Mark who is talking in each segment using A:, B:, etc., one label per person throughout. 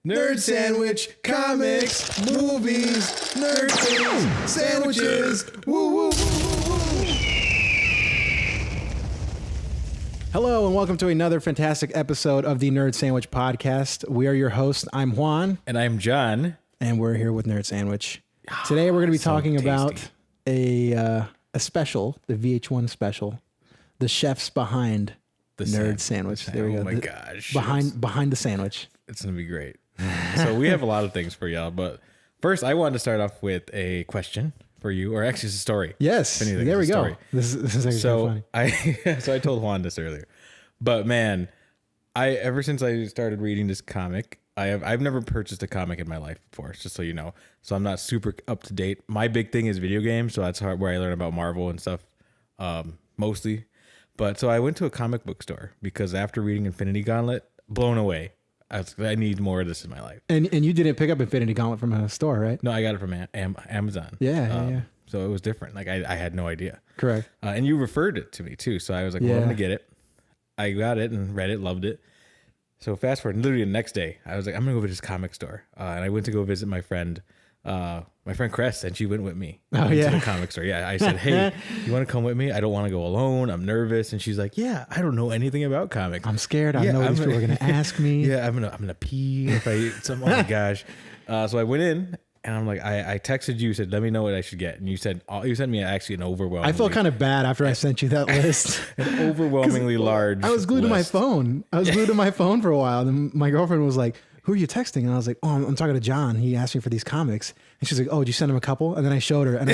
A: Nerd Sandwich, comics, movies, nerd things, sandwiches. Woo, woo, woo, woo, woo. Hello and welcome to another fantastic episode of the Nerd Sandwich podcast. We are your hosts. I'm Juan.
B: And I'm John.
A: And we're here with Nerd Sandwich. Today we're going to be talking about a special, the VH1 special, the chefs behind the Nerd Sandwich. There we go.
B: Oh my gosh.
A: Behind the sandwich.
B: It's going to be great. So we have a lot of things for y'all, but first I wanted to start off with a question for you, or actually it's a story.
A: Yes, there we go. This is actually
B: so
A: funny.
B: I told Juan this earlier, but man, ever since I started reading this comic, I've never purchased a comic in my life before, just so you know. So I'm not super up to date. My big thing is video games, so that's where I learn about Marvel and stuff, mostly. But so I went to a comic book store because after reading Infinity Gauntlet, blown away. I need more of this in my life.
A: And you didn't pick up Infinity Gauntlet from a store, right?
B: No, I got it from Amazon.
A: Yeah.
B: So it was different. Like I had no idea.
A: Correct.
B: And you referred it to me too. So I was like, well, I'm gonna get it. I got it and read it, loved it. So fast forward, literally the next day, I was like, I'm gonna go to this comic store. And I went to go visit my friend Cress, and she went with me. To the comic store. Yeah, I said, hey, you want to come with me? I don't want to go alone. I'm nervous. And she's like, yeah, I don't know anything about comics.
A: I'm scared. I know these people are gonna ask me.
B: Yeah, I'm gonna pee if I eat some. Oh my gosh. So I went in. And I'm like, I texted you, said, let me know what I should get. And you said, you sent me actually an overwhelming.
A: I felt kind of bad after I sent you that list.
B: An overwhelmingly large.
A: I was glued to my phone. I was glued to my phone for a while. And my girlfriend was like, who are you texting? And I was like, oh, I'm talking to John. He asked me for these comics. And she's like, oh, did you send him a couple? And then I showed her. And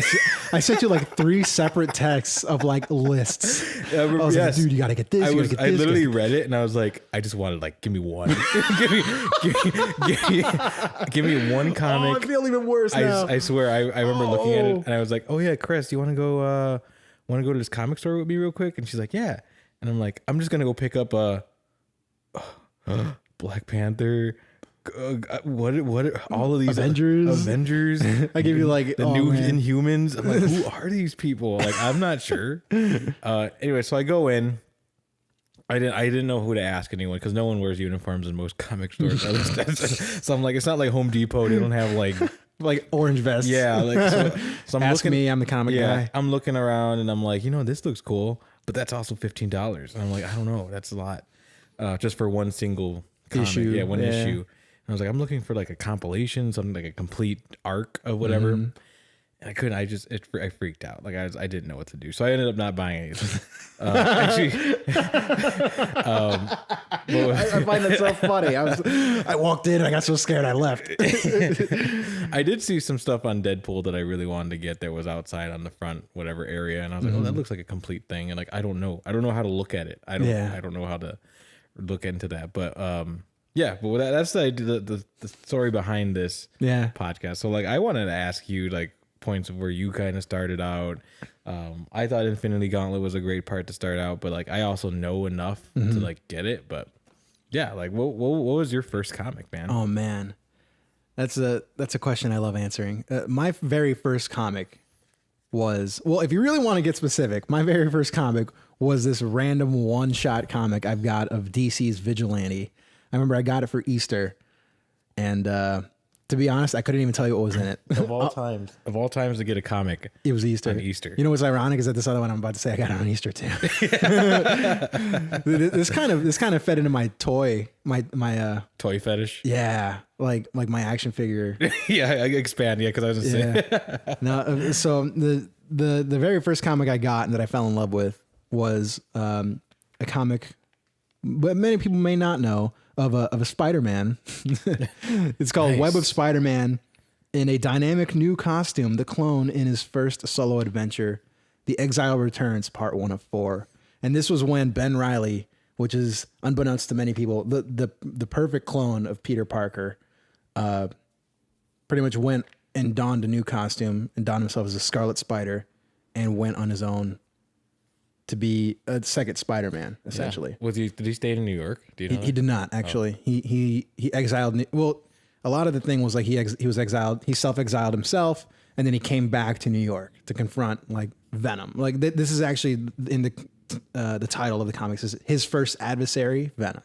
A: I sent you like 3 separate texts of like lists. I was like, dude, you got to get this.
B: I literally read it and I was like, I just wanted like, give me one. give me one comic.
A: Oh, I feel even worse now.
B: I swear, I remember looking at it and I was like, oh yeah, Chris, do you want to go to this comic store with me real quick? And she's like, yeah. And I'm like, I'm just going to go pick up Black Panther. What all of these Avengers.
A: I give you like
B: the new Inhumans. I'm like, who are these people? Like, I'm not sure. Anyway, so I go in. I didn't know who to ask anyone because no one wears uniforms in most comic stores. So I'm like, it's not like Home Depot. They don't have like
A: orange vests.
B: Yeah, like so I'm
A: ask me. I'm the comic guy.
B: I'm looking around and I'm like, this looks cool, but that's also $15. And I'm like, I don't know, that's a lot, just for one single comic.
A: Issue.
B: Yeah, one issue. I was like, I'm looking for like a compilation, something like a complete arc of whatever. And I couldn't. I freaked out. Like I didn't know what to do. So I ended up not buying anything. Actually,
A: I find that so funny. I walked in and I got so scared I left.
B: I did see some stuff on Deadpool that I really wanted to get that was outside on the front, whatever area. And I was like, oh, that looks like a complete thing. And like, I don't know how to look at it. I don't know how to look into that. But, yeah, but that's the story behind this podcast. So like, I wanted to ask you like points of where you kind of started out. I thought Infinity Gauntlet was a great part to start out, but like I also know enough to like get it. But yeah, like what was your first comic, man?
A: Oh man, that's a question I love answering. My very first comic was, well, if you really want to get specific, my very first comic was this random one-shot comic I've got of DC's Vigilante. I remember I got it for Easter, and to be honest, I couldn't even tell you what was in it.
B: Of all times to get a comic,
A: it was Easter.
B: On Easter.
A: You know what's ironic is that this other one I'm about to say I got it on Easter too. This kind of fed into my toy
B: toy fetish.
A: Yeah, like my action figure.
B: Yeah, I expand. Yeah, because I was just saying.
A: No, so the very first comic I got and that I fell in love with was a comic, but many people may not know, of a Spider-Man. It's called Web of Spider-Man. In a dynamic new costume, the clone in his first solo adventure, The Exile Returns, Part 1 of 4. And this was when Ben Reilly, which is unbeknownst to many people, the perfect clone of Peter Parker, pretty much went and donned a new costume and donned himself as a Scarlet Spider and went on his own to be a second Spider-Man, essentially.
B: Yeah. Did he stay in New York? Do you know
A: he did not, actually. Oh. He exiled. Well, a lot of the thing was like he was exiled. He self-exiled himself, and then he came back to New York to confront like Venom. Like this is actually in the title of the comics is his first adversary, Venom.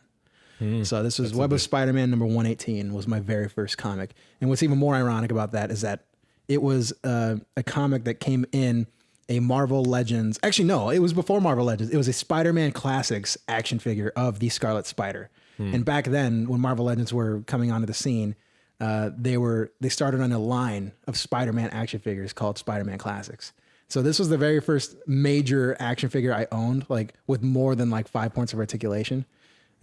A: So this was Web of Spider-Man number 118 was my very first comic. And what's even more ironic about that is that it was a comic that came in a Marvel Legends. Actually, no, it was before Marvel Legends. It was a Spider-Man Classics action figure of the Scarlet Spider. And back then, when Marvel Legends were coming onto the scene, they started on a line of Spider-Man action figures called Spider-Man Classics. So this was the very first major action figure I owned, like with more than like 5 points of articulation.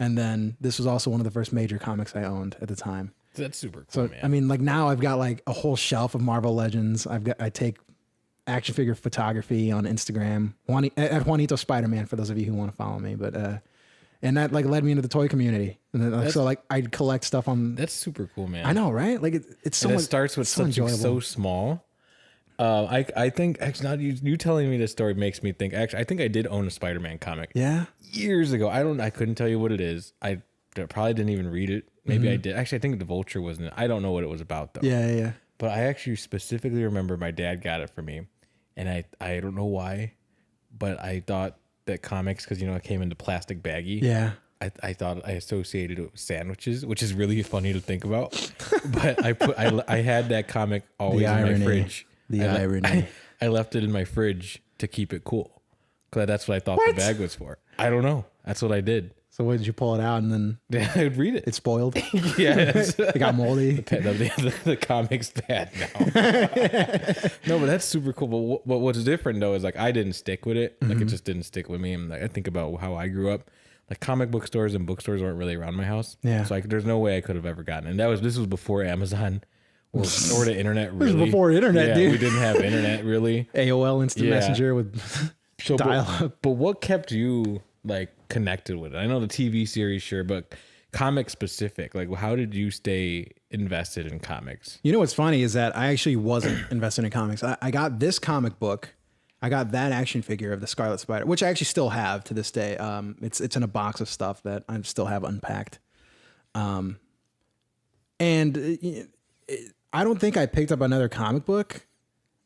A: And then this was also one of the first major comics I owned at the time.
B: That's super cool,
A: So
B: man.
A: I mean, like now I've got like a whole shelf of Marvel Legends. I take action figure photography on Instagram at Juanito Spider-Man for those of you who want to follow me. But and that like led me into the toy community. And then, so like I'd collect stuff on.
B: That's super cool, man.
A: I know, right? Like it's so.
B: And
A: much,
B: it starts with
A: so
B: something
A: enjoyable.
B: so small. I think actually now you telling me this story makes me think. Actually, I think I did own a Spider-Man comic.
A: Yeah.
B: Years ago. I couldn't tell you what it is. I probably didn't even read it. Maybe I did. Actually, I think the Vulture wasn't it. I don't know what it was about though.
A: Yeah.
B: But I actually specifically remember my dad got it for me, and I don't know why, but I thought that comics, because it came into plastic baggie.
A: Yeah.
B: I thought I associated it with sandwiches, which is really funny to think about. But I had that comic always in my fridge.
A: The irony.
B: I left it in my fridge to keep it cool, because that's what I thought the bag was for. I don't know. That's what I did.
A: So what did you pull it out and then
B: I would read it.
A: it spoiled?
B: Yeah,
A: It got moldy.
B: the comic's bad now. No, but that's super cool. But what's different though is like I didn't stick with it. Like it just didn't stick with me. And like I think about how I grew up. Like comic book stores and bookstores weren't really around my house.
A: Yeah.
B: So there's no way I could have ever gotten it. And this was before Amazon or the internet. Really.
A: This was before internet,
B: yeah,
A: dude.
B: We didn't have internet really.
A: AOL Instant
B: Yeah.
A: Messenger with
B: So,
A: dial up.
B: but what kept you like connected with it? I know the TV series, sure, but comic specific. Like, how did you stay invested in comics?
A: You know what's funny is that I actually wasn't invested in comics. I got this comic book. I got that action figure of the Scarlet Spider, which I actually still have to this day. It's in a box of stuff that I still have unpacked. And I don't think I picked up another comic book.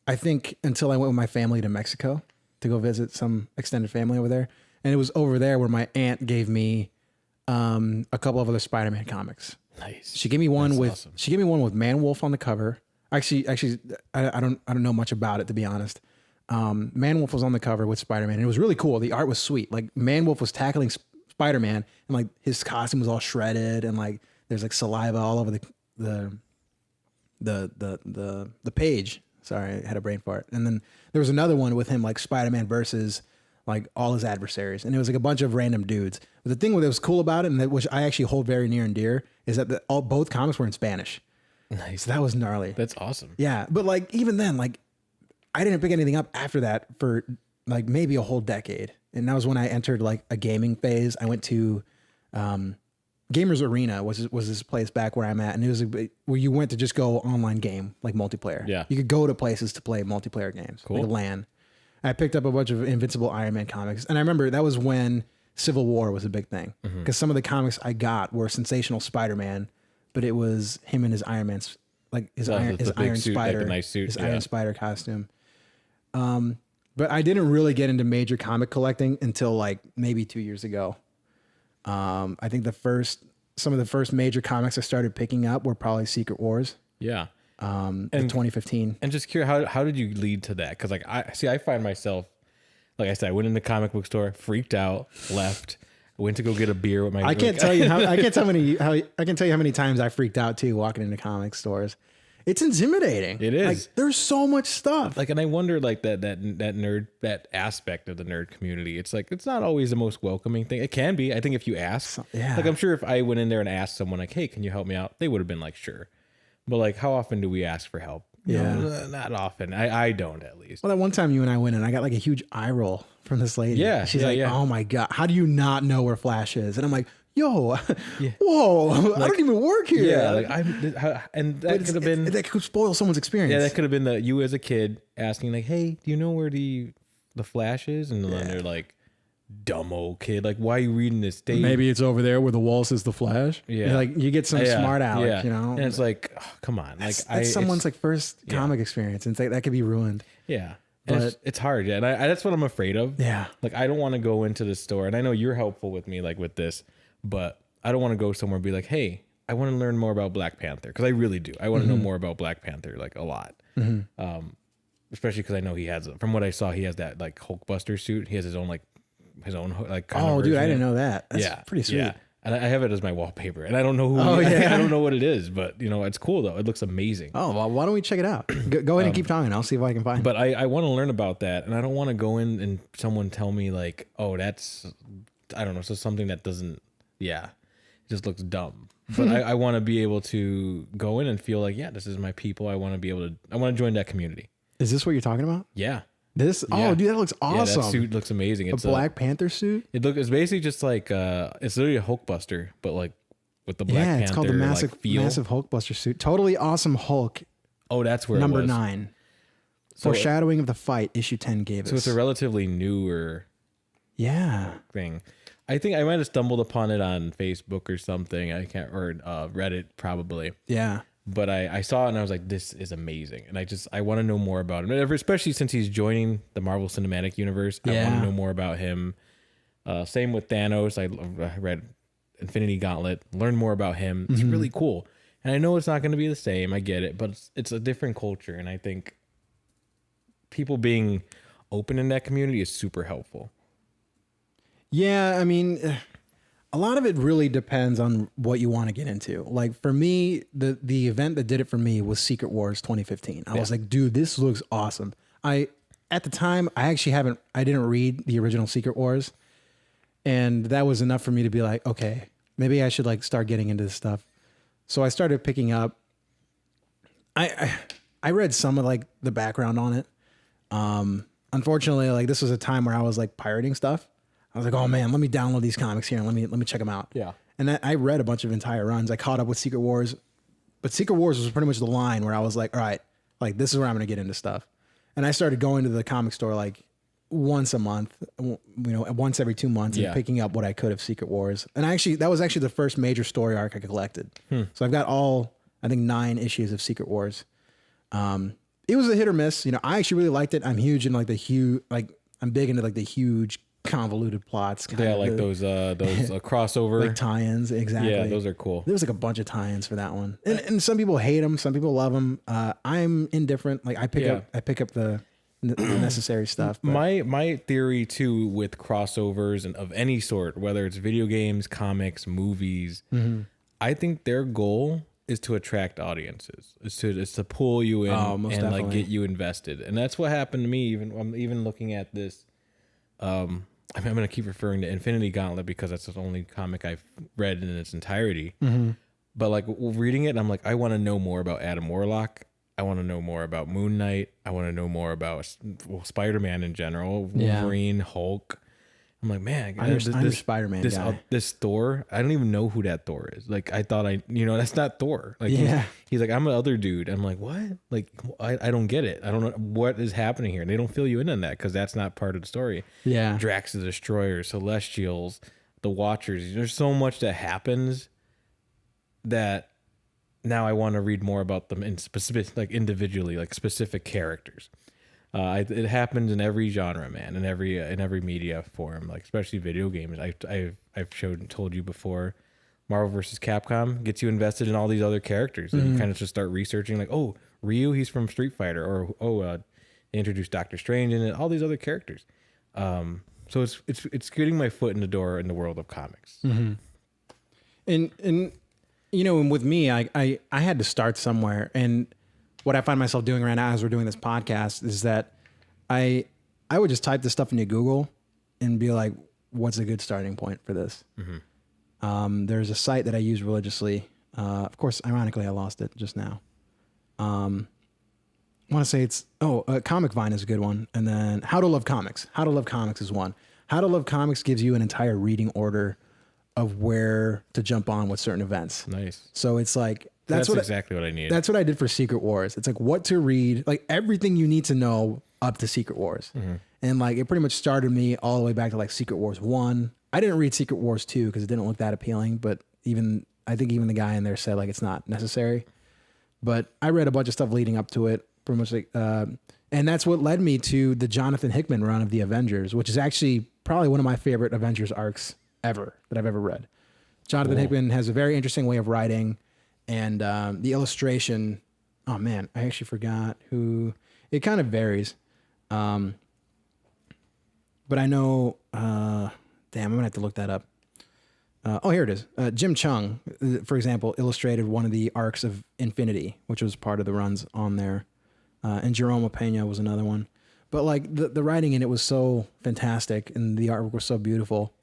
A: I think until I went with my family to Mexico to go visit some extended family over there. And it was over there where my aunt gave me a couple of other Spider-Man comics.
B: Nice.
A: She gave me one with
B: awesome.
A: she gave me one with Man Wolf on the cover. Actually, I don't know much about it, to be honest. Man Wolf was on the cover with Spider-Man, and it was really cool. The art was sweet. Like Man Wolf was tackling Spider-Man, and like his costume was all shredded, and like there's like saliva all over the page. Sorry, I had a brain fart. And then there was another one with him, like Spider-Man versus like all his adversaries, and it was like a bunch of random dudes. But the thing that was cool about it, and that which I actually hold very near and dear, is that both comics were in Spanish.
B: Nice.
A: So that was gnarly.
B: That's awesome.
A: Yeah, but like even then, like I didn't pick anything up after that for like maybe a whole decade, and that was when I entered like a gaming phase. I went to Gamers Arena was this place back where I'm at, and it was where you went to just go online game like multiplayer.
B: Yeah,
A: you could go to places to play multiplayer games,
B: cool.
A: like LAN. I picked up a bunch of Invincible Iron Man comics, and I remember that was when Civil War was a big thing, because some of the comics I got were Sensational Spider-Man, but it was him in his Iron Man's like his Iron
B: suit,
A: Spider,
B: like the nice suit,
A: his Iron Spider costume. But I didn't really get into major comic collecting until like maybe 2 years ago. I think some of the first major comics I started picking up were probably Secret Wars.
B: Yeah.
A: In 2015.
B: And just curious, how did you lead to that? Because like I find myself, like I said, I went in the comic book store, freaked out, left, went to go get a beer with my.
A: I can tell you how many times I freaked out too walking into comic stores. It's intimidating.
B: It is.
A: Like there's so much stuff.
B: Like, and I wonder, like that nerd, that aspect of the nerd community. It's like it's not always the most welcoming thing. It can be. I think if you ask,
A: yeah.
B: Like I'm sure if I went in there and asked someone, like, "Hey, can you help me out?" They would have been like, "Sure." But like, how often do we ask for help?
A: Yeah,
B: not often. I don't, at least.
A: Well, that one time you and I went and I got like a huge eye roll from this lady.
B: Yeah,
A: she's like, "Oh my god, how do you not know where Flash is?" And I'm like, "Yo,
B: Yeah.
A: whoa, I don't even work here."
B: Yeah, like and that could have been
A: that could spoil someone's experience.
B: Yeah, that could have been you as a kid asking like, "Hey, do you know where the Flash is?" And then they're like, "Dumb old kid, like why are you reading this date?"
A: Maybe it's over there where the wall says the Flash.
B: Yeah,
A: you're like you get some smart aleck, you know.
B: And it's like, oh, come on,
A: that's
B: like
A: someone's like first comic experience, and that could be ruined.
B: Yeah,
A: but
B: it's hard. Yeah, and that's what I'm afraid of.
A: Yeah,
B: like I don't want to go into the store, and I know you're helpful with me, like with this, but I don't want to go somewhere and be like, hey, I want to learn more about Black Panther, because I really do. I want to know more about Black Panther, like a lot. Especially because I know he has, from what I saw, he has that like Hulkbuster suit. He has his own like kind of
A: dude, I
B: version.
A: didn't know that. That's pretty sweet.
B: Yeah. And I have it as my wallpaper, and I don't know who. I don't know what it is, but it's cool though. It looks amazing.
A: Oh, well, why don't we check it out? Go ahead and keep talking. I'll see if I can find it.
B: But I want to learn about that, and I don't want to go in and someone tell me like, oh, that's, I don't know, so something that doesn't, it just looks dumb. But I want to be able to go in and feel like, this is my people. I want to join that community.
A: Is this what you're talking about?
B: Yeah.
A: This? Yeah. Oh, dude, that looks awesome.
B: Yeah, that suit looks amazing. It's
A: a Black Panther suit?
B: It's basically just like, it's literally a Hulkbuster, but like with the Black Panther.
A: Yeah, it's called the massive Hulkbuster suit. Totally awesome Hulk.
B: Oh, that's where
A: number
B: it was.
A: 9. Foreshadowing of the Fight, issue 10 gave us.
B: So it's a relatively newer thing. I think I might have stumbled upon it on Facebook or something. I can't, or Reddit probably.
A: Yeah.
B: But I saw it and I was like, this is amazing. And I want to know more about him, especially since he's joining the Marvel Cinematic Universe. I want to know more about him. Same with Thanos. I read Infinity Gauntlet, learn more about him. It's really cool. And I know it's not going to be the same. I get it, but it's a different culture. And I think people being open in that community is super helpful.
A: Yeah, I mean, a lot of it really depends on what you want to get into. Like for me, the event that did it for me was Secret Wars 2015. I was like, dude, this looks awesome. At the time, I didn't read the original Secret Wars, and that was enough for me to be like, okay, maybe I should like start getting into this stuff. So I started picking up. I read some of like the background on it. Unfortunately, like this was a time where I was like pirating stuff. I was like, oh man, let me download these comics here and let me check them out.
B: Yeah.
A: And I read a bunch of entire runs. I caught up with Secret Wars, but Secret Wars was pretty much the line where I was like, all right, like this is where I'm going to get into stuff. And I started going to the comic store like once a month, once every 2 months, and picking up what I could of Secret Wars. And that was actually the first major story arc I collected. So I've got I think 9 issues of Secret Wars. It was a hit or miss. I actually really liked it. I'm huge in like I'm big into like the huge convoluted plots.
B: Like those crossover
A: like tie-ins. Exactly.
B: Yeah, those are cool.
A: There was like a bunch of tie-ins for that one, and some people hate them, some people love them. I'm indifferent. Like I pick up the necessary stuff. But.
B: My theory too with crossovers and of any sort, whether it's video games, comics, movies, I think their goal is to attract audiences. It's to pull you in and definitely. Like get you invested. And that's what happened to me. I'm even looking at this. I'm going to keep referring to Infinity Gauntlet because that's the only comic I've read in its entirety. But like reading it, I'm like, I want to know more about Adam Warlock. I want to know more about Moon Knight. I want to know more about Spider-Man in general, Wolverine, Hulk. I'm like, man,
A: I'm a Spider-Man guy.
B: This Thor, I don't even know who that Thor is. Like, I thought that's not Thor. Like, he's like, I'm the other dude. I'm like, what? Like, I don't get it. I don't know what is happening here. And they don't fill you in on that because that's not part of the story.
A: Yeah.
B: Drax the Destroyer, Celestials, the Watchers. There's so much that happens that now I want to read more about them in specific, like individually, like specific characters. It happens in every genre, man, in every media form, like especially video games. I've told you before, Marvel vs. Capcom gets you invested in all these other characters, and you kind of just start researching, like, oh, Ryu, he's from Street Fighter, or they introduced Doctor Strange and all these other characters. So it's getting my foot in the door in the world of comics.
A: And and with me, I had to start somewhere, and what I find myself doing right now as we're doing this podcast is that I would just type this stuff into Google and be like, what's a good starting point for this? There's a site that I use religiously. Of course, ironically, I lost it just now. I want to say Comic Vine is a good one. And then How to Love Comics. How to Love Comics is one. How to Love Comics gives you an entire reading order of where to jump on with certain events.
B: Nice.
A: So it's like,
B: that's exactly what I need.
A: That's what I did for Secret Wars. It's like what to read, like everything you need to know up to Secret Wars. And like it pretty much started me all the way back to like Secret Wars 1. I didn't read Secret Wars 2 because it didn't look that appealing, but I think even the guy in there said like it's not necessary. But I read a bunch of stuff leading up to it, pretty much like and that's what led me to the Jonathan Hickman run of the Avengers, which is actually probably one of my favorite Avengers arcs ever that I've ever read. Jonathan
B: Cool.
A: Hickman has a very interesting way of writing, and the illustration. Oh man, I actually forgot who. It kind of varies, but I know. Damn, I'm gonna have to look that up. Here it is. Jim Chung, for example, illustrated one of the arcs of Infinity, which was part of the runs on there, and Jerome Pena was another one. But like the writing in it was so fantastic, and the artwork was so beautiful.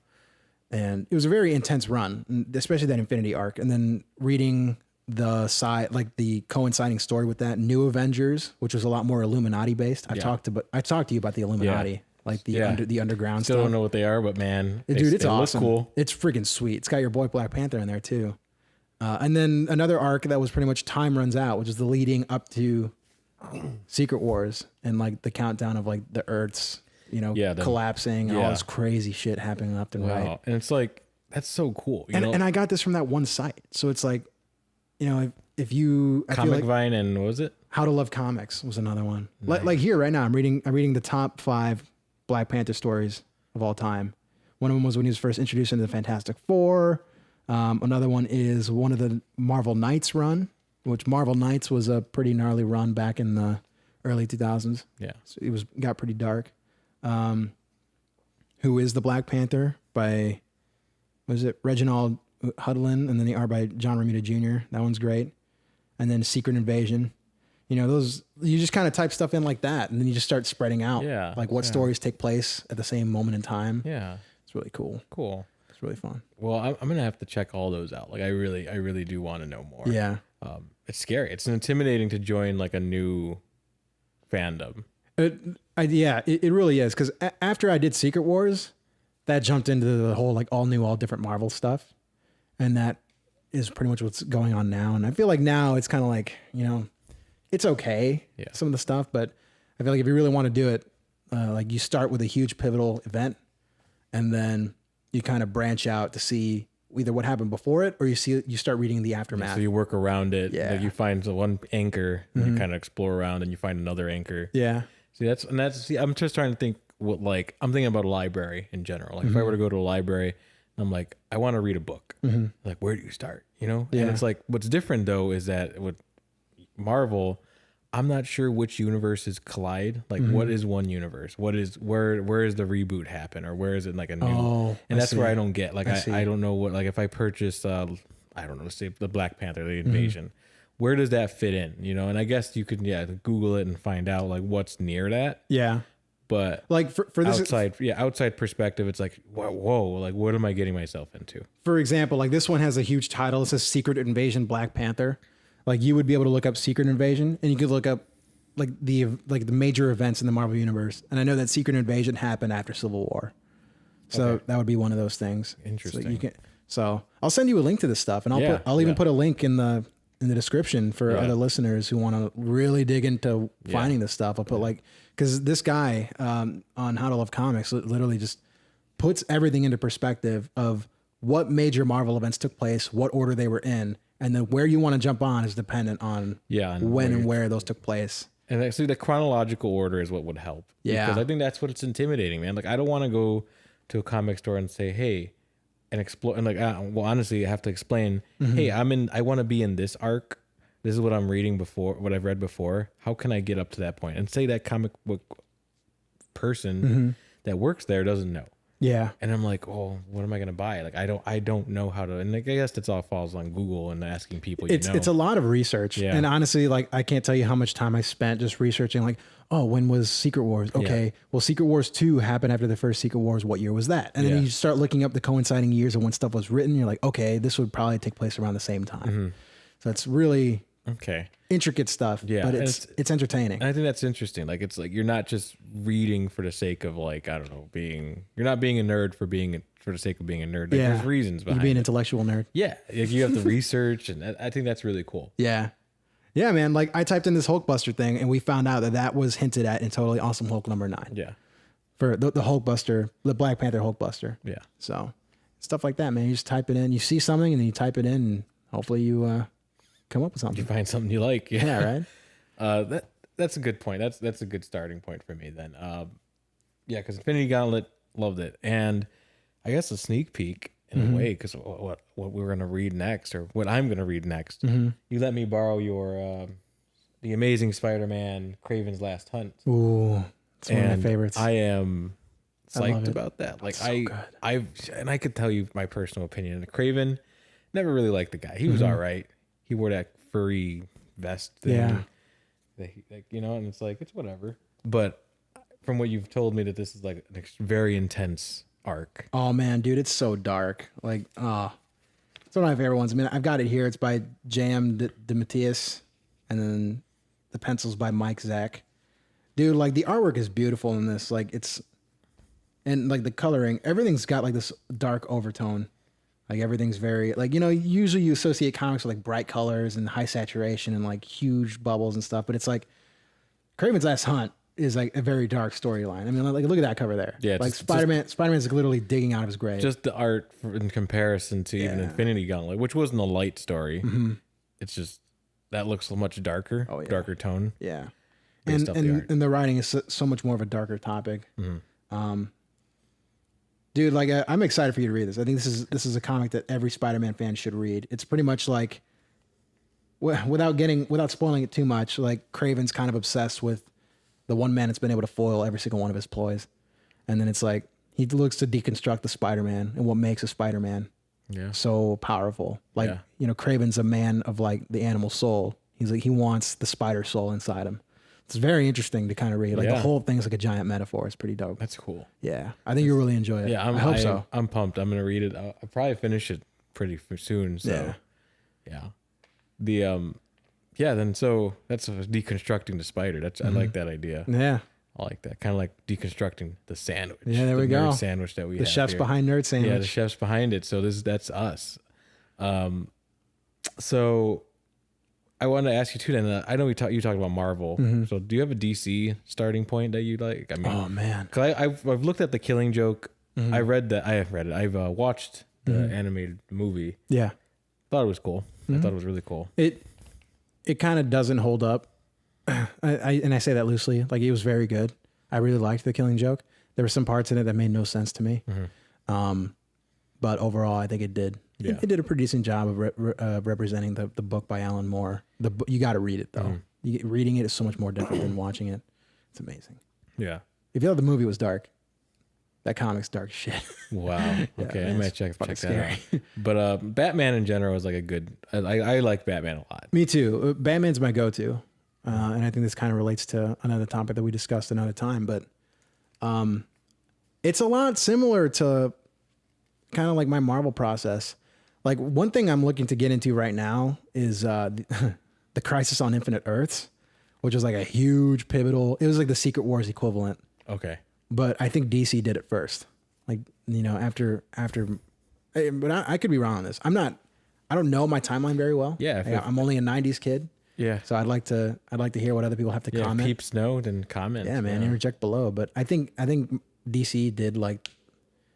A: And it was a very intense run, especially that Infinity arc. And then reading the side, like the coinciding story with that New Avengers, which was a lot more Illuminati based. I talked to you about the Illuminati, like the underground
B: Still
A: stuff.
B: don't know what they are, but man,
A: Dude, it's
B: they look
A: awesome.
B: Cool.
A: It's freaking sweet. It's got your boy Black Panther in there too. And then another arc that was pretty much Time Runs Out, which is the leading up to Secret Wars and like the countdown of like the Earth's, collapsing and all this crazy shit happening left and right.
B: And it's like, that's so cool.
A: And I got this from that one site. So it's like, if you I feel
B: Comic
A: like
B: Vine and what was it?
A: How to Love Comics was another one.
B: Nice.
A: Like here right now, I'm reading the top 5 Black Panther stories of all time. One of them was when he was first introduced into the Fantastic Four. Another one is one of the Marvel Knights run, which Marvel Knights was a pretty gnarly run back in the early 2000s.
B: Yeah.
A: So it got pretty dark. Who is the Black Panther by, was it Reginald Hudlin, and then the art by John Romita Jr. That one's great. And then Secret Invasion. Those, you just kind of type stuff in like that, and then you just start spreading out.
B: Yeah.
A: Like what stories take place at the same moment in time.
B: Yeah.
A: It's really cool.
B: Cool.
A: It's really fun.
B: Well, I'm going to have to check all those out. Like I really do want to know more.
A: Yeah.
B: It's scary. It's intimidating to join like a new fandom.
A: It really is. Because after I did Secret Wars, that jumped into the whole like all new, all different Marvel stuff. And that is pretty much what's going on now. And I feel like now it's kind of like, it's okay, some of the stuff. But I feel like if you really want to do it, like you start with a huge pivotal event and then you kind of branch out to see either what happened before it or you start reading the aftermath.
B: So you work around it.
A: Yeah.
B: Like you find the one anchor and you kind of explore around and you find another anchor.
A: Yeah.
B: See, I'm just trying to think I'm thinking about a library in general. Like if I were to go to a library, I'm like, I want to read a book. Like, where do you start? And it's like, what's different though, is that with Marvel, I'm not sure which universes collide. Like what is one universe? Where is the reboot happen? Or where is it like a new, and that's where I don't get, like, I don't know what, like if I purchase, I don't know, let's say the Black Panther, the Invasion, where does that fit in? And I guess you could, Google it and find out like what's near that.
A: Yeah.
B: But
A: like for this
B: outside perspective, it's like, whoa, like what am I getting myself into?
A: For example, like this one has a huge title. It says Secret Invasion Black Panther. Like you would be able to look up Secret Invasion and you could look up like the major events in the Marvel universe. And I know that Secret Invasion happened after Civil War. So that would be one of those things.
B: Interesting.
A: So I'll send you a link to this stuff and I'll even put a link in the description for other listeners who want to really dig into finding this stuff. I'll put because this guy on How to Love Comics literally just puts everything into perspective of what major Marvel events took place, what order they were in, and then where you want to jump on is dependent on when and where those took place.
B: And actually the chronological order is what would help.
A: Yeah.
B: Because I think that's what it's intimidating, man. Like I don't want to go to a comic store and say, hey, and explore, and like, honestly, I have to explain, hey, I want to be in this arc. This is what I'm reading before, what I've read before. How can I get up to that point? And say that comic book person that works there doesn't know.
A: Yeah.
B: And I'm like, oh, what am I going to buy? Like, I don't know how to, and like, I guess that's all falls on Google and asking people,
A: It's a lot of research.
B: Yeah.
A: And honestly, like, I can't tell you how much time I spent just researching, like, oh, when was Secret Wars? Okay. Well, Secret Wars 2 happened after the first Secret Wars. What year was that? And then you start looking up the coinciding years of when stuff was written. You're like, okay, this would probably take place around the same time. So it's really intricate stuff, but it's entertaining.
B: And I think that's interesting. Like, it's like, you're not just reading for the sake of like, I don't know, you're not being a nerd for the sake of being a nerd. Like, there's reasons behind it.
A: You be an intellectual nerd.
B: Yeah. Like, you have to research, and I think that's really cool.
A: Yeah. Yeah, man. Like, I typed in this Hulkbuster thing and we found out that was hinted at in Totally Awesome Hulk #9.
B: Yeah.
A: For the Hulkbuster, the Black Panther Hulkbuster. Yeah. So stuff like that, man. You just type it in, you see something and then you type it in and hopefully you come up with something.
B: You find something you like.
A: Yeah, right?
B: That's a good point. That's a good starting point for me then. Yeah, because Infinity Gauntlet, loved it. And I guess a sneak peek in a way, because what we're gonna read next, or what I'm gonna read next, you let me borrow your The Amazing Spider-Man: Kraven's Last Hunt.
A: Ooh, it's one of my favorites.
B: I am psyched about that. Like,
A: so good.
B: I could tell you my personal opinion. Kraven, never really liked the guy. He was all right. He wore that furry vest thing.
A: Yeah.
B: And it's like, it's whatever. But from what you've told me, that this is like a very intense arc.
A: Oh man, dude, it's so dark. Like, it's one of my favorite ones. I mean, I've got it here. It's by J.M. DeMatteis, and then the pencils by Mike Zack. Dude, like the artwork is beautiful in this. Like and like the coloring, everything's got like this dark overtone. Like everything's very like, usually you associate comics with like bright colors and high saturation and like huge bubbles and stuff, but it's like Kraven's Last Hunt is like a very dark storyline. I mean, like look at that cover there.
B: Yeah,
A: like Spider-Man's like literally digging out of his grave.
B: Just the art in comparison to even Infinity Gauntlet, which wasn't a light story. It's just that looks so much darker, darker tone.
A: Yeah, and the writing is so much more of a darker topic. Dude, like I'm excited for you to read this. I think this is a comic that every Spider-Man fan should read. It's pretty much like, without spoiling it too much, like Kraven's kind of obsessed with the one man that's been able to foil every single one of his ploys, and then it's like he looks to deconstruct the Spider-Man and what makes a Spider-Man so powerful. Like Kraven's a man of like the animal soul. He's like he wants the spider soul inside him. It's very interesting to kind of read. Like the whole thing is like a giant metaphor. It's pretty dope.
B: That's cool.
A: Yeah, I think you'll really enjoy it.
B: Yeah,
A: I hope so.
B: I'm pumped. I'm gonna read it. I'll probably finish it pretty soon. So then so that's deconstructing the spider. I like that idea.
A: Yeah,
B: I like that. Kind of like deconstructing the sandwich.
A: Yeah, there we go.
B: Sandwich that we have
A: the chefs
B: here.
A: behind Nerd Sandwich.
B: Yeah, the chefs behind it. So that's us. So I wanted to ask you too. Then I know you talked about Marvel. So do you have a DC starting point that you like? I mean,
A: oh man,
B: because I've looked at The Killing Joke. I have read it. I've watched the animated movie.
A: Yeah,
B: thought it was cool. I thought it was really cool.
A: It kind of doesn't hold up. I say that loosely. Like it was very good. I really liked The Killing Joke. There were some parts in it that made no sense to me. But overall, I think it did. Yeah. It did a pretty decent job of representing the book by Alan Moore. You got to read it though. Reading it is so much more different than watching it. It's amazing.
B: Yeah.
A: If you thought the movie was dark, that comic's dark as shit.
B: Wow. Okay, I might check that out. But Batman in general is like a good. I like Batman a lot.
A: Me too. Batman's my go-to, and I think this kind of relates to another topic that we discussed another time. But it's a lot similar to kind of like my Marvel process. Like one thing I'm looking to get into right now is the Crisis on Infinite Earths, which was like a huge pivotal. It was like the Secret Wars equivalent.
B: Okay.
A: But I think DC did it first. Like, after, but I could be wrong on this. I don't know my timeline very well.
B: Yeah.
A: I'm only a 90s kid.
B: Yeah.
A: So I'd like to hear what other people have to comment.
B: Peeps know and comment.
A: Yeah, man. Interject below. But I think DC did like,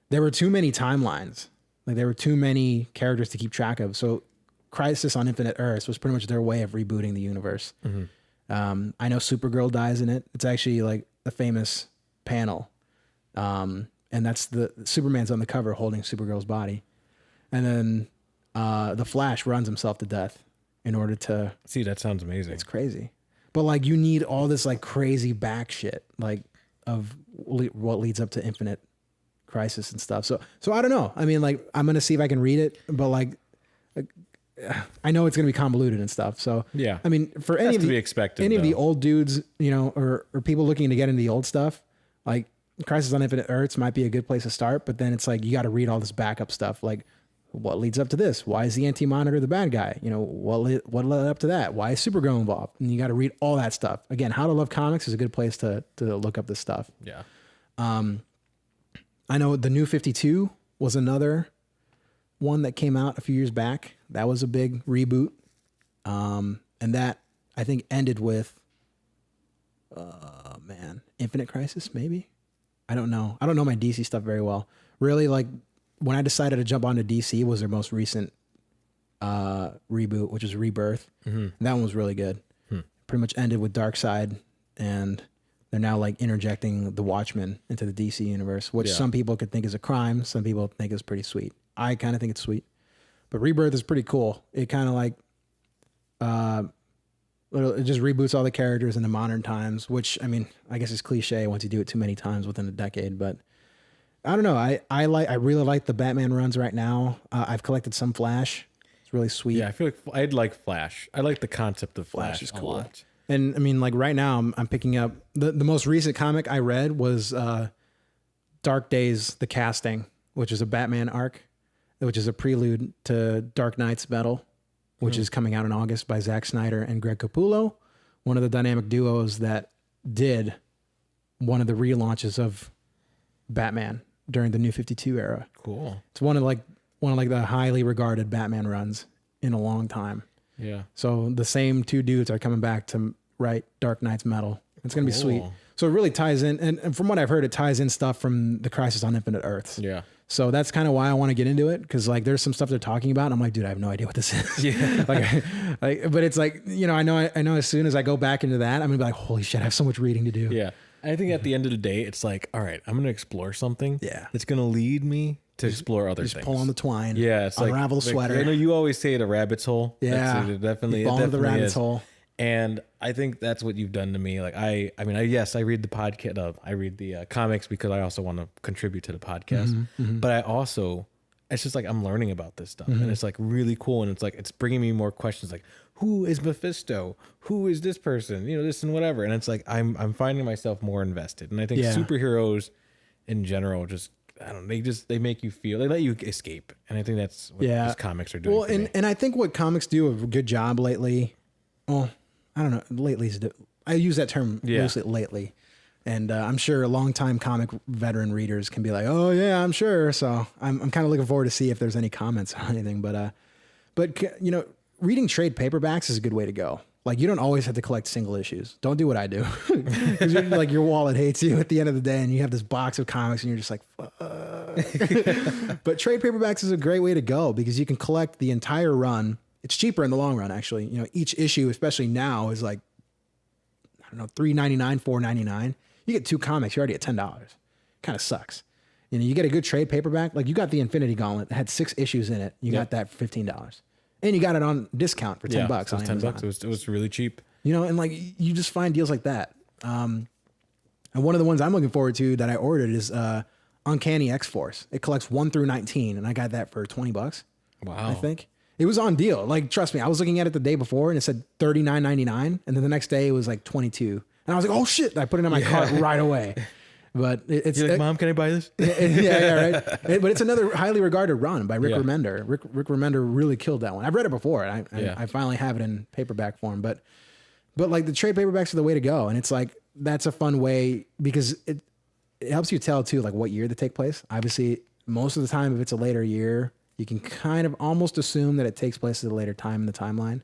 A: there were too many timelines. Like there were too many characters to keep track of. So Crisis on Infinite Earths was pretty much their way of rebooting the universe. I know Supergirl dies in it. It's actually like a famous panel. And that's the Superman's on the cover holding Supergirl's body. And then the Flash runs himself to death in order to
B: see. That sounds amazing.
A: It's crazy. But like you need all this like crazy back shit like of what leads up to Infinite Crisis and stuff. So I don't know. I mean, like I'm gonna see if I can read it, but like I know it's gonna be convoluted and stuff. So
B: yeah,
A: I mean, for any of the old dudes, or people looking to get into the old stuff, like Crisis on Infinite Earths might be a good place to start. But then it's like you got to read all this backup stuff, like what leads up to this? Why is the Anti-Monitor the bad guy? What led up to that? Why is Supergirl involved? And you got to read all that stuff. Again, How to Love Comics is a good place to look up this stuff.
B: Yeah.
A: I know the New 52 was another one that came out a few years back. That was a big reboot. And that I think ended with, Infinite Crisis, maybe? I don't know. I don't know my DC stuff very well. Really, like when I decided to jump onto DC was their most recent reboot, which is Rebirth. That one was really good. Pretty much ended with Darkseid, and they're now like interjecting the Watchmen into the DC universe, which some people could think is a crime. Some people think is pretty sweet. I kind of think it's sweet. But Rebirth is pretty cool. It kind of like, it just reboots all the characters into modern times, which, I mean, I guess is cliche once you do it too many times within a decade, but I don't know. I really like the Batman runs right now. I've collected some Flash. It's really sweet.
B: Yeah, I feel like I'd like Flash. I like the concept of Flash
A: is
B: a
A: cool.
B: lot.
A: And I mean, like right now I'm picking up the most recent comic I read was, Dark Days, The Casting, which is a Batman arc, which is a prelude to Dark Knight's Metal, which is coming out in August by Zack Snyder and Greg Capullo, one of the dynamic duos that did one of the relaunches of Batman during the New 52 era.
B: Cool.
A: It's one of the highly regarded Batman runs in a long time.
B: Yeah.
A: So the same two dudes are coming back to write Dark Knight's Metal. It's going to be sweet. So it really ties in. And from what I've heard, it ties in stuff from the Crisis on Infinite Earths.
B: Yeah.
A: So that's kind of why I want to get into it. Cause like there's some stuff they're talking about. And I'm like, dude, I have no idea what this is.
B: Yeah.
A: But it's like, you know, I know as soon as I go back into that, I'm gonna be like, holy shit, I have so much reading to do.
B: Yeah. I think at the end of the day, it's like, all right, I'm going to explore something.
A: Yeah.
B: It's going to lead me to explore other things.
A: Pull on the twine.
B: Yeah. It's
A: unravel the sweater.
B: I know you always say it a rabbit's hole.
A: Yeah.
B: It definitely,
A: fall into the rabbit's hole.
B: And I think that's what you've done to me. Like I read the podcast. I read the comics because I also want to contribute to the podcast. But I also, it's just like I'm learning about this stuff, and it's like really cool. And it's like it's bringing me more questions. Like, who is Mephisto? Who is this person? You know, this and whatever. And it's like I'm finding myself more invested. And I think superheroes in general just. I don't know. They make you feel, they let you escape. And I think that's what these comics are doing.
A: Well, and I think what comics do a good job lately. Well, I don't know. Lately, I use that term mostly lately. And I'm sure longtime comic veteran readers can be like, oh yeah, I'm sure. So I'm kind of looking forward to see if there's any comments or anything. But you know, reading trade paperbacks is a good way to go. Like you don't always have to collect single issues. Don't do what I do. Because like your wallet hates you at the end of the day and you have this box of comics and you're just like, fuck. But trade paperbacks is a great way to go because you can collect the entire run. It's cheaper in the long run, actually. You know, each issue, especially now, is like, I don't know, $3.99, $4.99. You get 2 comics, you're already at $10. Kind of sucks. You know, you get a good trade paperback. Like you got the Infinity Gauntlet that had 6 issues in it. You got that for $15. And you got it on discount for $10 on Amazon.
B: $10. It was really cheap.
A: You know, and like you just find deals like that. And one of the ones I'm looking forward to that I ordered is Uncanny X-Force. It collects 1 through 19, and I got that for $20.
B: Wow.
A: I think. It was on deal. Like, trust me, I was looking at it the day before and it said $39.99. And then the next day it was like $22. And I was like, oh shit. I put it in my cart right away. But it's
B: You're like, Mom, can I buy this?
A: Right. But it's another highly regarded run by Rick Remender. Rick Remender really killed that one. I've read it before. I finally have it in paperback form. But like the trade paperbacks are the way to go. And it's like, that's a fun way because it helps you tell too, like what year they take place. Obviously, most of the time, if it's a later year, you can kind of almost assume that it takes place at a later time in the timeline.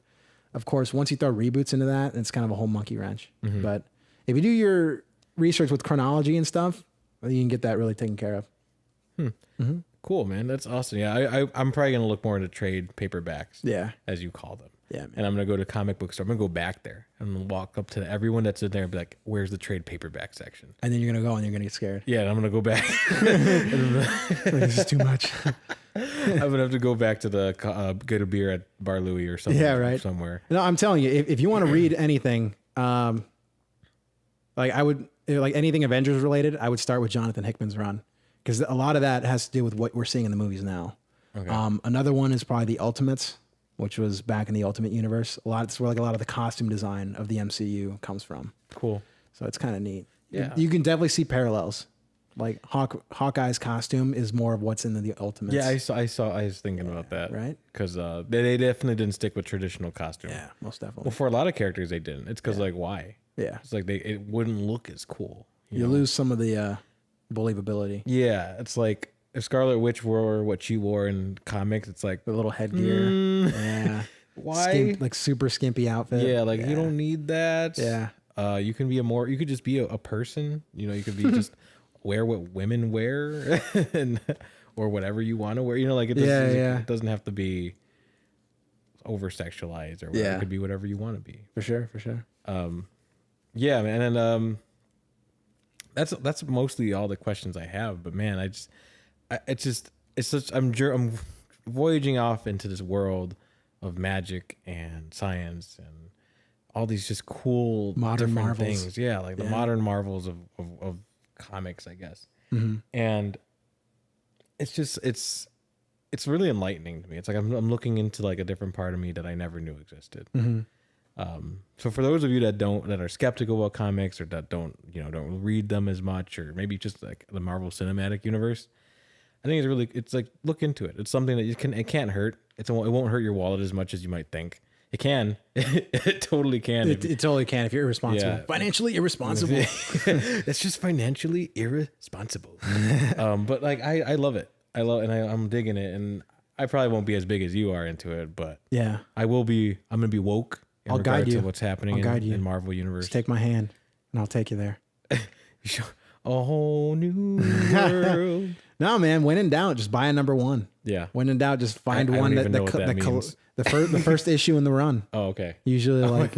A: Of course, once you throw reboots into that, it's kind of a whole monkey wrench. But if you do your research with chronology and stuff, you can get that really taken care of.
B: Cool, man. That's awesome. Yeah, I'm probably going to look more into trade paperbacks.
A: Yeah.
B: As you call them.
A: Yeah, man.
B: And I'm going to go to comic book store. I'm going to go back there and walk up to everyone that's in there and be like, where's the trade paperback section?
A: And then you're going to go and you're going to get scared.
B: Yeah, and I'm going to go back.
A: This is too much.
B: I'm going to have to go back to the get a beer at Bar Louie or something.
A: Yeah, right.
B: Somewhere.
A: No, I'm telling you, if you want to read anything, like I would, like anything Avengers related, I would start with Jonathan Hickman's run. Because a lot of that has to do with what we're seeing in the movies now. Okay. Another one is probably the Ultimates, which was back in the Ultimate Universe. It's where like a lot of the costume design of the MCU comes from.
B: Cool.
A: So it's kind of neat.
B: Yeah.
A: You can definitely see parallels. Like Hawkeye's costume is more of what's in the Ultimates.
B: Yeah, I was thinking about that.
A: Right?
B: Because they definitely didn't stick with traditional costume.
A: Yeah, most definitely.
B: Well, for a lot of characters, they didn't. It's because like why?
A: Yeah.
B: It's like it wouldn't look as cool.
A: You lose some of the believability.
B: Yeah, it's like if Scarlet Witch wore what she wore in comics, it's like
A: the little headgear. Yeah.
B: Why?
A: Like super skimpy outfit.
B: Yeah, like you don't need that.
A: Yeah.
B: You can be you could just be a person. You know, you could be just wear what women wear or whatever you want to wear. You know, like it doesn't have to be over sexualized or whatever.
A: Yeah.
B: It could be whatever you want to be.
A: For sure.
B: Yeah, man, and that's mostly all the questions I have. But man, I'm voyaging off into this world of magic and science and all these just cool
A: modern
B: different
A: marvels.
B: things. Yeah, like the modern marvels of comics, I guess.
A: Mm-hmm.
B: And it's just it's really enlightening to me. It's like I'm looking into like a different part of me that I never knew existed.
A: Mm-hmm.
B: So for those of you that are skeptical about comics or that don't read them as much, or maybe just like the Marvel Cinematic Universe, I think it's like, look into it. It's something that it can't hurt. It won't hurt your wallet as much as you might think. It can. It totally can.
A: It totally can if you're irresponsible.
B: Yeah.
A: Financially irresponsible.
B: It's just financially irresponsible. But like I love it. I'm digging it, and I probably won't be as big as you are into it, but
A: yeah,
B: I will be. I'm gonna be woke.
A: I'll guide you.
B: To what's happening in Marvel Universe.
A: Just take my hand, and I'll take you there.
B: A whole new world.
A: No, man. When in doubt, just buy a number one.
B: Yeah.
A: When in doubt, just find
B: I
A: one
B: don't even know what that means.
A: the first issue in the run.
B: Oh, okay.
A: Usually like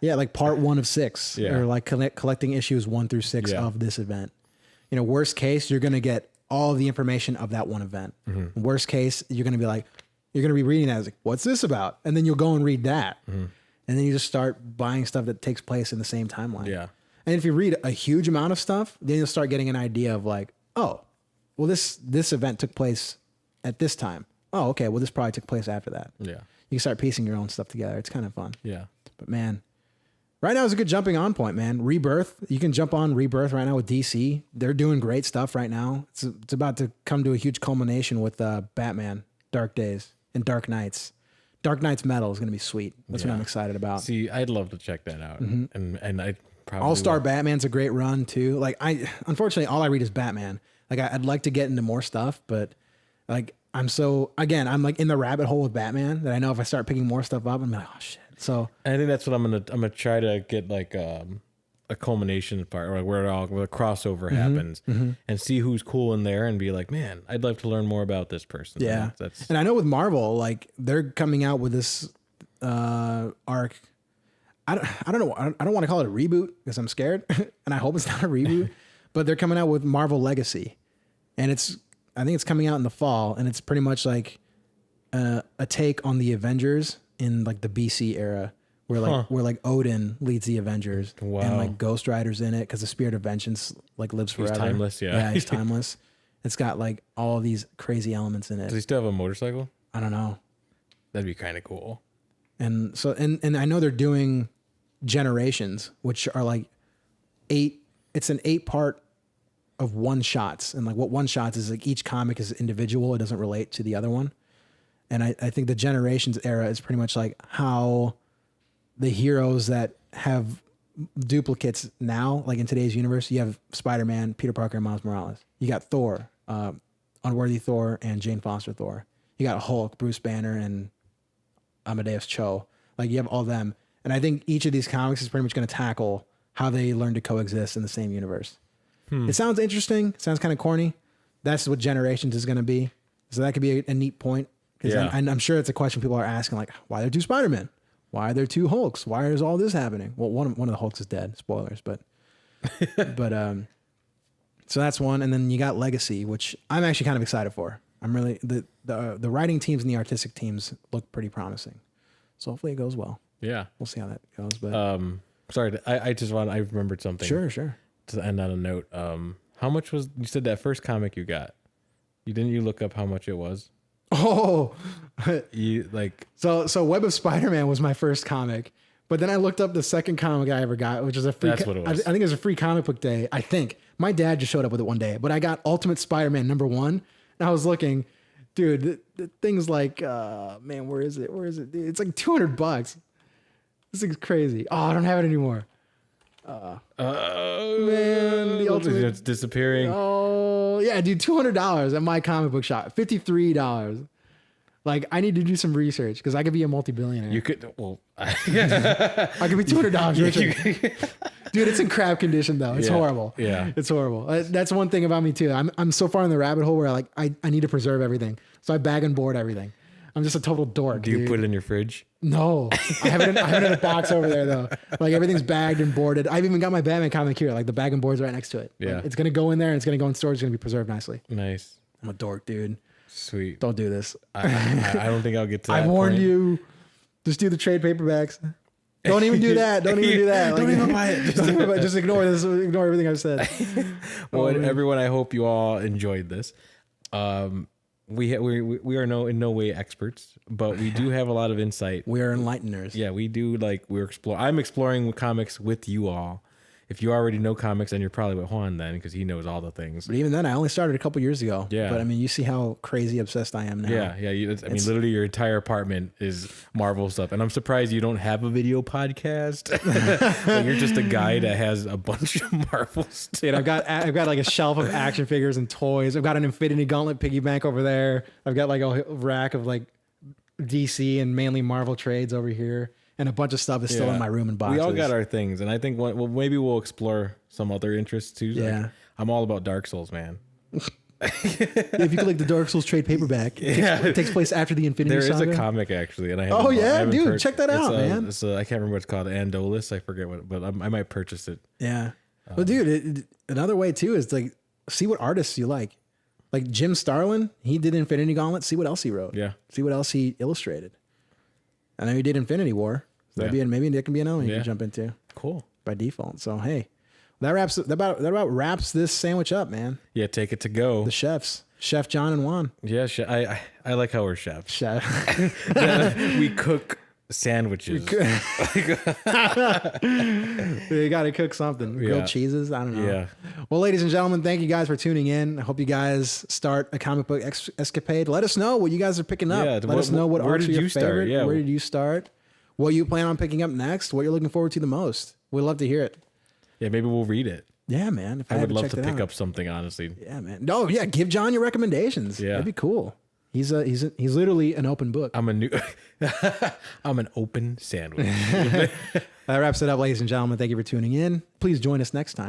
A: like part 1 of 6,
B: Yeah.
A: or like collecting issues 1 through 6 of this event. Worst case, you're gonna get all the information of that one event.
B: Mm-hmm.
A: Worst case, you're gonna be reading that. It's like, what's this about? And then you'll go and read that, and then you just start buying stuff that takes place in the same timeline.
B: Yeah.
A: And if you read a huge amount of stuff, then you'll start getting an idea of like, oh, well, this event took place at this time. Oh, okay. Well, this probably took place after that.
B: Yeah.
A: You can start piecing your own stuff together. It's kind of fun.
B: Yeah.
A: But man, right now is a good jumping on point, man. Rebirth. You can jump on Rebirth right now with DC. They're doing great stuff right now. It's about to come to a huge culmination with Batman, Dark Days, and Dark Knights. Dark Knights Metal is going to be sweet. That's what I'm excited about.
B: See, I'd love to check that out, and I probably
A: All-Star Batman's a great run too. Like unfortunately, all I read is Batman. Like I'd like to get into more stuff, but like I'm like in the rabbit hole with Batman that I know if I start picking more stuff up, I'm like, oh shit. So
B: I think that's what I'm gonna try to get, like a culmination part, or where the crossover happens, and see who's cool in there, and be like, man, I'd love to learn more about this person.
A: yeah,
B: that's
A: and I know with Marvel, like they're coming out with this arc. I don't know. I don't want to call it a reboot because I'm scared, and I hope it's not a reboot. But they're coming out with Marvel Legacy, and I think it's coming out in the fall, and it's pretty much like a take on the Avengers in like the BC era, where like Odin leads the Avengers, and like Ghost Rider's in it because the Spirit of Vengeance like lives forever.
B: He's timeless,
A: yeah, he's timeless. It's got like all of these crazy elements in it.
B: Does he still have a motorcycle?
A: I don't know.
B: That'd be kind of cool.
A: And so, and I know they're doing Generations, which are like 8. It's an 8-part of one shots, and like what one shots is like each comic is individual. It doesn't relate to the other one. And I think the Generations era is pretty much like how the heroes that have duplicates now, like in today's universe, you have Spider-Man, Peter Parker, and Miles Morales. You got Thor, Unworthy Thor, and Jane Foster Thor. You got Hulk, Bruce Banner, and Amadeus Cho. Like you have all them. And I think each of these comics is pretty much going to tackle how they learn to coexist in the same universe. It sounds interesting. It sounds kind of corny. That's what Generations is going to be. So that could be a neat point. Because I'm sure it's a question people are asking, like, why are there 2 Spider-Men? Why are there 2 Hulks? Why is all this happening? Well, one of the Hulks is dead. Spoilers, but so that's one. And then you got Legacy, which I'm actually kind of excited for. I'm really the writing teams and the artistic teams look pretty promising. So hopefully it goes well.
B: Yeah,
A: we'll see how that goes. But
B: sorry, I remembered something.
A: Sure.
B: To end on a note, how much was, you said that first comic you got? You look up how much it was?
A: Oh,
B: you like
A: so Web of Spider-Man was my first comic, but then I looked up the second comic I ever got, which is a free.
B: That's what it was.
A: I think it was a free comic book day. I think my dad just showed up with it one day, but I got Ultimate Spider-Man #1, and I was looking, dude, the thing's like, man, where is it? Dude, it's like $200. This thing's crazy. Oh, I don't have it anymore. Man, the Ultimate,
B: it's disappearing.
A: Oh yeah, dude, $200 at my comic book shop. $53. Like, I need to do some research because I could be a multi-billionaire.
B: You could, well,
A: I could be $200 richer. Dude, it's in crap condition though. It's horrible.
B: Yeah,
A: it's horrible. That's one thing about me too. I'm so far in the rabbit hole where I need to preserve everything, so I bag and board everything. I'm just a total dork.
B: Do you put it in your fridge?
A: No, I have it in a box over there though. Like everything's bagged and boarded. I've even got my Batman comic here. Like the bag and board's right next to it.
B: Yeah,
A: like, it's gonna go in there and it's gonna go in storage. It's gonna be preserved nicely.
B: Nice.
A: I'm a dork, dude.
B: Sweet.
A: Don't do this.
B: I don't think I'll get to that
A: I warned
B: point.
A: you. Just do the trade paperbacks. Don't even do that. Don't even do that.
B: Don't even buy it.
A: Just ignore this. Ignore everything I've said.
B: Well, everyone, I hope you all enjoyed this. We are in no way experts, but we do have a lot of insight.
A: We are enlighteners.
B: Yeah, we do. Like I'm exploring comics with you all. If you already know comics, then you're probably with Juan then, because he knows all the things.
A: But even then, I only started a couple years ago.
B: Yeah.
A: But I mean, you see how crazy obsessed I am now.
B: Yeah. I mean, literally, your entire apartment is Marvel stuff, and I'm surprised you don't have a video podcast. Like, you're just a guy that has a bunch of Marvel stuff.
A: Dude, I've got like a shelf of action figures and toys. I've got an Infinity Gauntlet piggy bank over there. I've got like a rack of like DC and mainly Marvel trades over here. And a bunch of stuff is still in my room in boxes.
B: We all got our things, and I think maybe we'll explore some other interests too.
A: Yeah.
B: Like, I'm all about Dark Souls, man.
A: If you could like the Dark Souls trade paperback, it takes place after the Infinity Saga.
B: There is a comic actually, and I
A: dude, check that out, man.
B: I can't remember what it's called, Andolus. I forget what, but I might purchase it.
A: Yeah, but dude, another way too is like see what artists you like. Like Jim Starlin, he did Infinity Gauntlet. See what else he wrote.
B: Yeah.
A: See what else he illustrated. I know he did Infinity War. So maybe that can be another one you can jump into.
B: Cool.
A: By default. So hey, that about wraps this sandwich up, man.
B: Yeah, take it to go.
A: The chefs, Chef John and Juan.
B: Yeah, I like how we're chefs.
A: Chef.
B: We cook sandwiches.
A: You got to cook something. Grilled cheeses. I don't know.
B: Yeah.
A: Well, ladies and gentlemen, thank you guys for tuning in. I hope you guys start a comic book escapade. Let us know what you guys are picking up.
B: Yeah,
A: Let us know what arcs are your favorite.
B: Yeah.
A: Where did you start? What you plan on picking up next? What you're looking forward to the most? We'd love to hear it.
B: Yeah, maybe we'll read it.
A: Yeah, man. If
B: I would love to pick
A: out.
B: up something, honestly.
A: Yeah, man. No, yeah. Give John your recommendations.
B: Yeah,
A: that'd be cool. He's literally an open book.
B: I'm an open sandwich.
A: That wraps it up, ladies and gentlemen. Thank you for tuning in. Please join us next time.